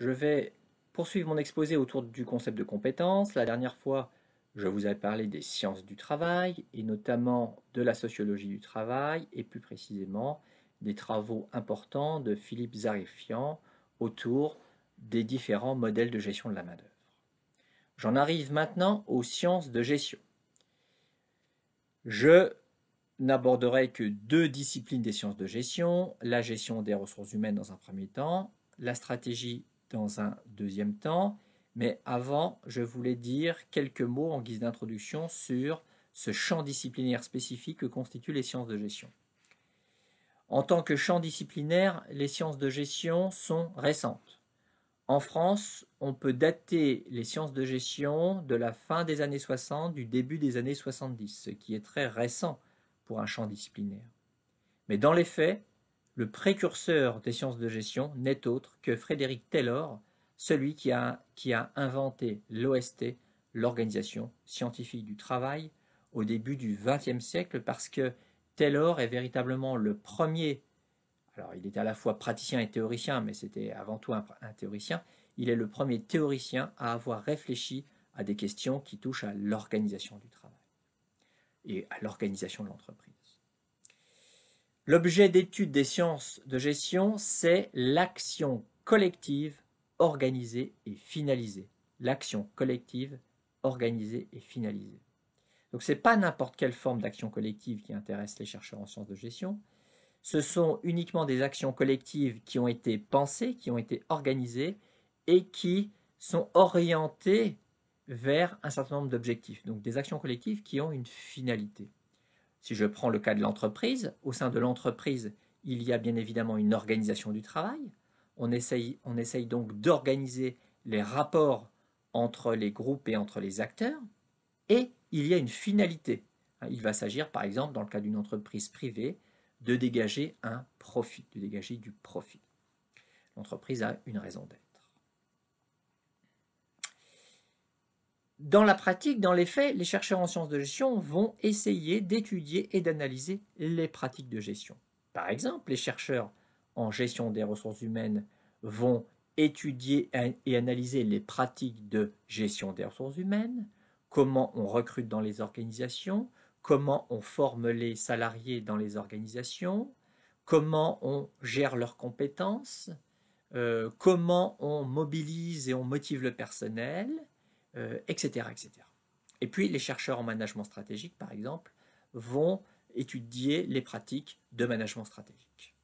je vais poursuivre mon exposé autour du concept de compétence. La dernière fois, je vous ai parlé des sciences du travail et notamment de la sociologie du travail et plus précisément des travaux importants de Philippe Zarifian autour des différents modèles de gestion de la main-d'œuvre. J'en arrive maintenant aux sciences de gestion. Je n'aborderai que deux disciplines des sciences de gestion, la gestion des ressources humaines dans un premier temps, la stratégie dans un deuxième temps, mais avant, je voulais dire quelques mots en guise d'introduction sur ce champ disciplinaire spécifique que constituent les sciences de gestion. En tant que champ disciplinaire, les sciences de gestion sont récentes. En France, on peut dater les sciences de gestion de la fin des années 60, du début des années 70, ce qui est très récent pour un champ disciplinaire. Mais dans les faits, le précurseur des sciences de gestion n'est autre que Frédéric Taylor, celui qui a inventé l'OST, l'Organisation scientifique du travail, au début du XXe siècle, parce que Taylor est véritablement le premier, alors il était à la fois praticien et théoricien, mais c'était avant tout un théoricien, il est le premier théoricien à avoir réfléchi à des questions qui touchent à l'organisation du travail et à l'organisation de l'entreprise. L'objet d'étude des sciences de gestion, c'est l'action collective organisée et finalisée. L'action collective organisée et finalisée. Donc ce n'est pas n'importe quelle forme d'action collective qui intéresse les chercheurs en sciences de gestion. Ce sont uniquement des actions collectives qui ont été pensées, qui ont été organisées et qui sont orientées vers un certain nombre d'objectifs. Donc des actions collectives qui ont une finalité. Si je prends le cas de l'entreprise, au sein de l'entreprise, il y a bien évidemment une organisation du travail. On essaye donc d'organiser les rapports entre les groupes et entre les acteurs. Et il y a une finalité. Il va s'agir, par exemple, dans le cas d'une entreprise privée, de dégager un profit, de dégager du profit. L'entreprise a une raison d'être. Dans la pratique, dans les faits, les chercheurs en sciences de gestion vont essayer d'étudier et d'analyser les pratiques de gestion. Par exemple, les chercheurs en gestion des ressources humaines vont étudier et analyser les pratiques de gestion des ressources humaines, comment on recrute dans les organisations, comment on forme les salariés dans les organisations, comment on gère leurs compétences, comment on mobilise et on motive le personnel, etc., etc. Et puis les chercheurs en management stratégique, par exemple, vont étudier les pratiques de management stratégique.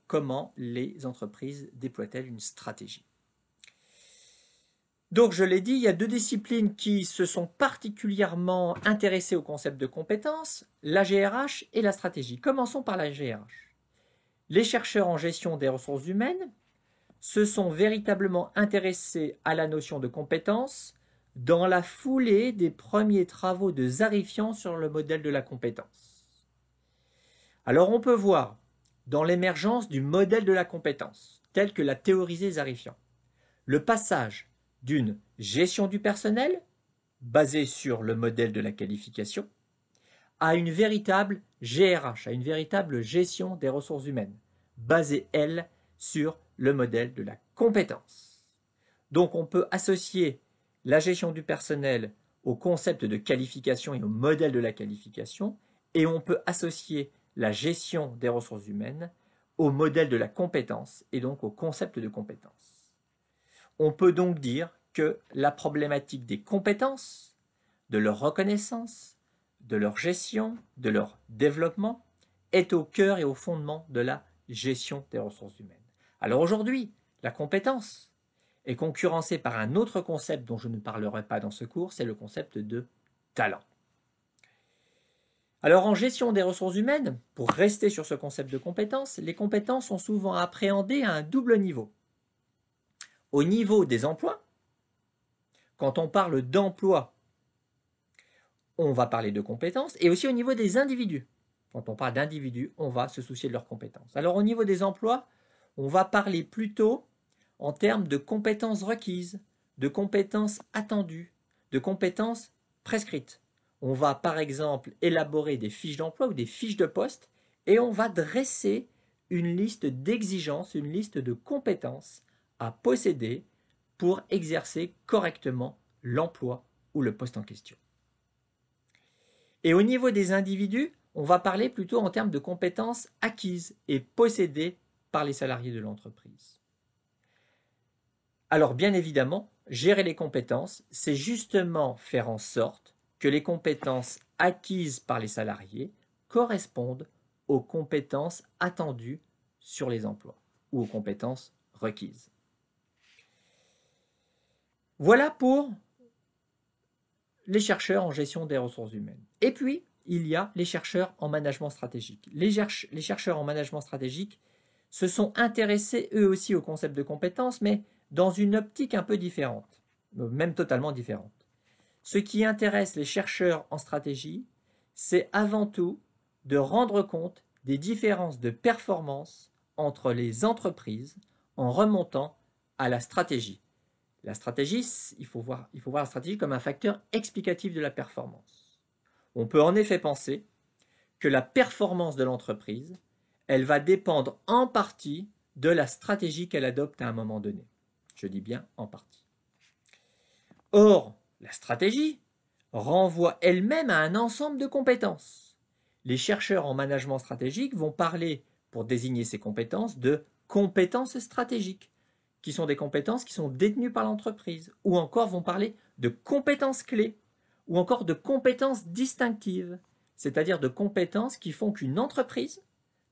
Comment les entreprises déploient-elles une stratégie? Donc je l'ai dit, il y a deux disciplines qui se sont particulièrement intéressées au concept de compétences, la GRH et la stratégie. Commençons par la GRH. Les chercheurs en gestion des ressources humaines se sont véritablement intéressés à la notion de compétence dans la foulée des premiers travaux de Zarifian sur le modèle de la compétence. Alors on peut voir dans l'émergence du modèle de la compétence, tel que l'a théorisé Zarifian, le passage d'une gestion du personnel, basée sur le modèle de la qualification, à une véritable GRH, à une véritable gestion des ressources humaines, basée, elle, sur le modèle de la compétence. Donc on peut associer la gestion du personnel au concept de qualification et au modèle de la qualification, et on peut associer la gestion des ressources humaines au modèle de la compétence et donc au concept de compétence. On peut donc dire que la problématique des compétences, de leur reconnaissance, de leur gestion, de leur développement, est au cœur et au fondement de la gestion des ressources humaines. Alors aujourd'hui, la compétence est concurrencée par un autre concept dont je ne parlerai pas dans ce cours, c'est le concept de talent. Alors en gestion des ressources humaines, pour rester sur ce concept de compétence, les compétences sont souvent appréhendées à un double niveau. Au niveau des emplois, quand on parle d'emploi, on va parler de compétences, et aussi au niveau des individus. Quand on parle d'individus, on va se soucier de leurs compétences. Alors au niveau des emplois, on va parler plutôt en termes de compétences requises, de compétences attendues, de compétences prescrites. On va par exemple élaborer des fiches d'emploi ou des fiches de poste et on va dresser une liste d'exigences, une liste de compétences à posséder pour exercer correctement l'emploi ou le poste en question. Et au niveau des individus, on va parler plutôt en termes de compétences acquises et possédées par les salariés de l'entreprise. Alors bien évidemment, gérer les compétences, c'est justement faire en sorte que les compétences acquises par les salariés correspondent aux compétences attendues sur les emplois ou aux compétences requises. Voilà pour les chercheurs en gestion des ressources humaines. Et puis, il y a les chercheurs en management stratégique. Les chercheurs en management stratégique se sont intéressés eux aussi au concept de compétences, mais dans une optique un peu différente, même totalement différente. Ce qui intéresse les chercheurs en stratégie, c'est avant tout de rendre compte des différences de performance entre les entreprises en remontant à la stratégie. La stratégie, il faut voir la stratégie comme un facteur explicatif de la performance. On peut en effet penser que la performance de l'entreprise, elle va dépendre en partie de la stratégie qu'elle adopte à un moment donné. Je dis bien en partie. Or, la stratégie renvoie elle-même à un ensemble de compétences. Les chercheurs en management stratégique vont parler, pour désigner ces compétences, de compétences stratégiques, qui sont des compétences qui sont détenues par l'entreprise, ou encore vont parler de compétences clés, ou encore de compétences distinctives, c'est-à-dire de compétences qui font qu'une entreprise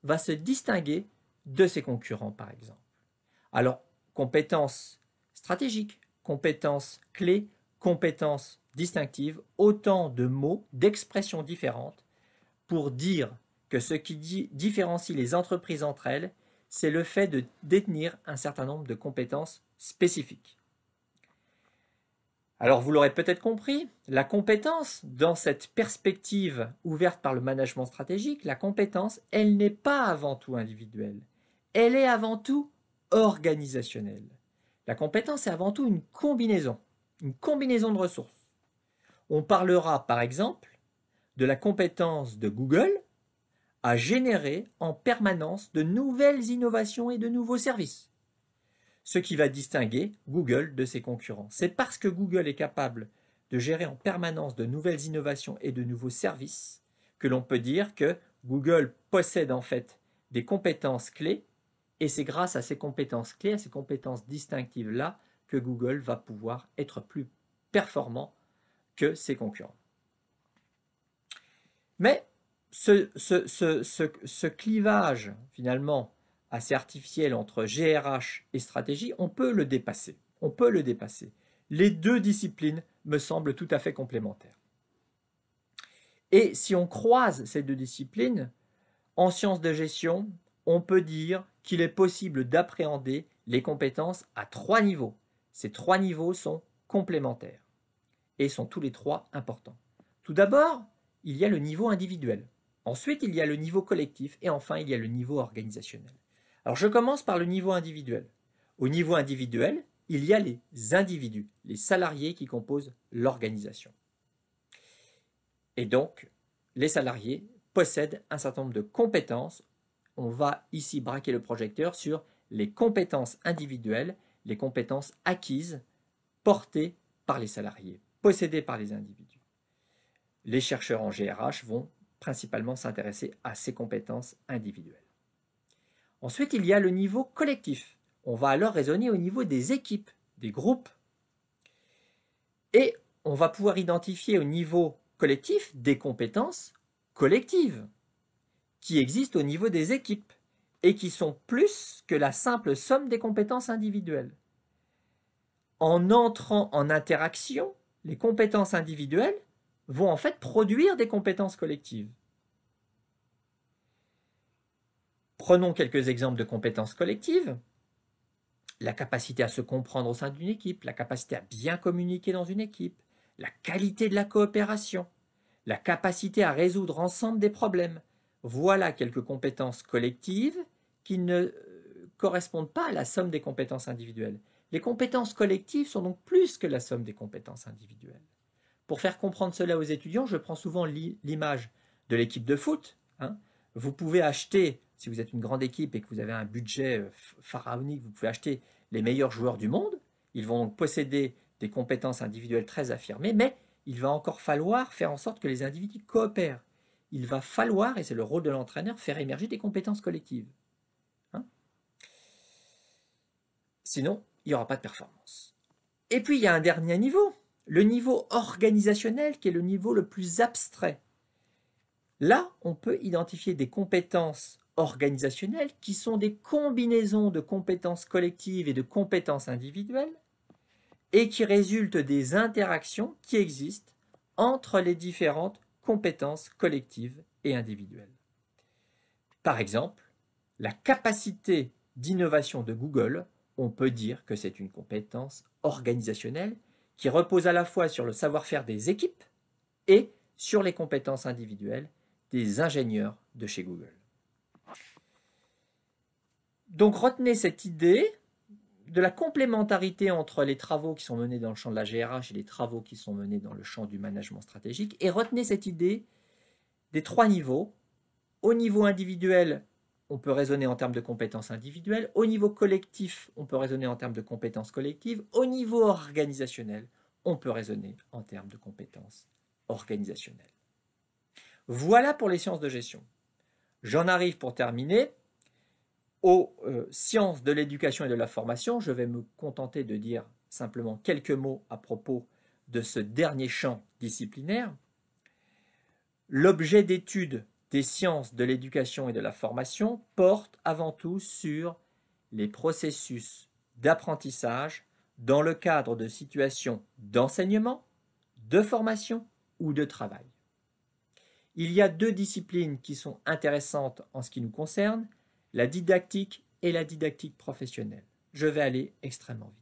va se distinguer de ses concurrents, par exemple. Alors, compétences stratégiques, compétences clés, compétences distinctives, autant de mots, d'expressions différentes pour dire que ce qui différencie les entreprises entre elles, c'est le fait de détenir un certain nombre de compétences spécifiques. Alors vous l'aurez peut-être compris, la compétence, dans cette perspective ouverte par le management stratégique, la compétence, elle n'est pas avant tout individuelle, elle est avant tout organisationnelle. La compétence est avant tout une combinaison de ressources. On parlera par exemple de la compétence de Google à générer en permanence de nouvelles innovations et de nouveaux services. Ce qui va distinguer Google de ses concurrents. C'est parce que Google est capable de gérer en permanence de nouvelles innovations et de nouveaux services que l'on peut dire que Google possède en fait des compétences clés et c'est grâce à ces compétences clés, à ces compétences distinctives-là que Google va pouvoir être plus performant que ses concurrents. Mais ce clivage, finalement, assez artificiel entre GRH et stratégie, on peut le dépasser. Les deux disciplines me semblent tout à fait complémentaires. Et si on croise ces deux disciplines, en sciences de gestion, on peut dire qu'il est possible d'appréhender les compétences à 3 niveaux. Ces 3 niveaux sont complémentaires et sont tous les 3 importants. Tout d'abord, il y a le niveau individuel. Ensuite, il y a le niveau collectif et enfin, il y a le niveau organisationnel. Alors, je commence par le niveau individuel. Au niveau individuel, il y a les individus, les salariés qui composent l'organisation. Et donc, les salariés possèdent un certain nombre de compétences. On va ici braquer le projecteur sur les compétences individuelles, les compétences acquises, portées par les salariés, possédées par les individus. Les chercheurs en GRH vont principalement s'intéresser à ces compétences individuelles. Ensuite, il y a le niveau collectif. On va alors raisonner au niveau des équipes, des groupes. Et on va pouvoir identifier au niveau collectif des compétences collectives qui existent au niveau des équipes et qui sont plus que la simple somme des compétences individuelles. En entrant en interaction, les compétences individuelles vont en fait produire des compétences collectives. Prenons quelques exemples de compétences collectives. La capacité à se comprendre au sein d'une équipe, la capacité à bien communiquer dans une équipe, la qualité de la coopération, la capacité à résoudre ensemble des problèmes. Voilà quelques compétences collectives qui ne correspondent pas à la somme des compétences individuelles. Les compétences collectives sont donc plus que la somme des compétences individuelles. Pour faire comprendre cela aux étudiants, je prends souvent l'image de l'équipe de foot. Vous pouvez acheter si vous êtes une grande équipe et que vous avez un budget pharaonique, vous pouvez acheter les meilleurs joueurs du monde. Ils vont donc posséder des compétences individuelles très affirmées, mais il va encore falloir faire en sorte que les individus coopèrent. Il va falloir, et c'est le rôle de l'entraîneur, faire émerger des compétences collectives. Hein? Sinon, il n'y aura pas de performance. Et puis, il y a un dernier niveau, le niveau organisationnel, qui est le niveau le plus abstrait. Là, on peut identifier des compétences organisationnelles qui sont des combinaisons de compétences collectives et de compétences individuelles et qui résultent des interactions qui existent entre les différentes compétences collectives et individuelles. Par exemple, la capacité d'innovation de Google, on peut dire que c'est une compétence organisationnelle qui repose à la fois sur le savoir-faire des équipes et sur les compétences individuelles des ingénieurs de chez Google. Donc retenez cette idée de la complémentarité entre les travaux qui sont menés dans le champ de la GRH et les travaux qui sont menés dans le champ du management stratégique, et retenez cette idée des 3 niveaux. Au niveau individuel, on peut raisonner en termes de compétences individuelles. Au niveau collectif, on peut raisonner en termes de compétences collectives. Au niveau organisationnel, on peut raisonner en termes de compétences organisationnelles. Voilà pour les sciences de gestion. J'en arrive pour terminer aux sciences de l'éducation et de la formation. Je vais me contenter de dire simplement quelques mots à propos de ce dernier champ disciplinaire. L'objet d'étude des sciences de l'éducation et de la formation porte avant tout sur les processus d'apprentissage dans le cadre de situations d'enseignement, de formation ou de travail. Il y a 2 disciplines qui sont intéressantes en ce qui nous concerne, la didactique et la didactique professionnelle. Je vais aller extrêmement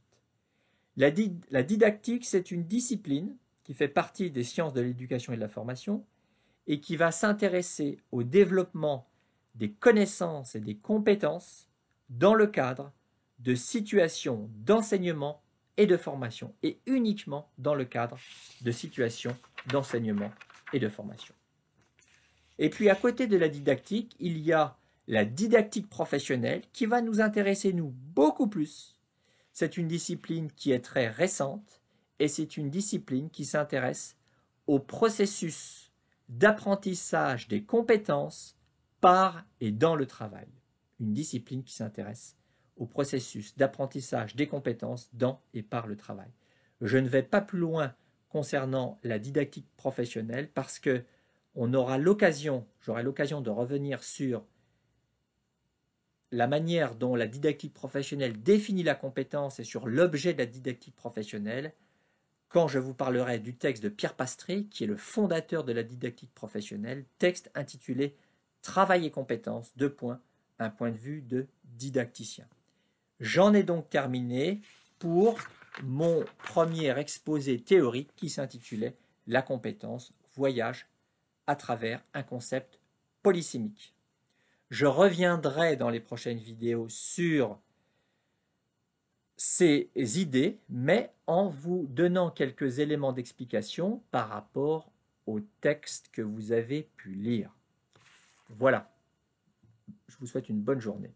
vite. La didactique, c'est une discipline qui fait partie des sciences de l'éducation et de la formation et qui va s'intéresser au développement des connaissances et des compétences dans le cadre de situations d'enseignement et de formation, et uniquement dans le cadre de situations d'enseignement et de formation. Et puis à côté de la didactique, il y a la didactique professionnelle qui va nous intéresser, nous, beaucoup plus. C'est une discipline qui est très récente et c'est une discipline qui s'intéresse au processus d'apprentissage des compétences par et dans le travail. Une discipline qui s'intéresse au processus d'apprentissage des compétences dans et par le travail. Je ne vais pas plus loin concernant la didactique professionnelle parce que j'aurai l'occasion de revenir sur la manière dont la didactique professionnelle définit la compétence et sur l'objet de la didactique professionnelle quand je vous parlerai du texte de Pierre Pastré, qui est le fondateur de la didactique professionnelle, texte intitulé « Travail et compétences, : un point de vue de didacticien ». J'en ai donc terminé pour mon premier exposé théorique qui s'intitulait « La compétence, voyage à travers un concept polysémique ». Je reviendrai dans les prochaines vidéos sur ces idées, mais en vous donnant quelques éléments d'explication par rapport au texte que vous avez pu lire. Voilà. Je vous souhaite une bonne journée.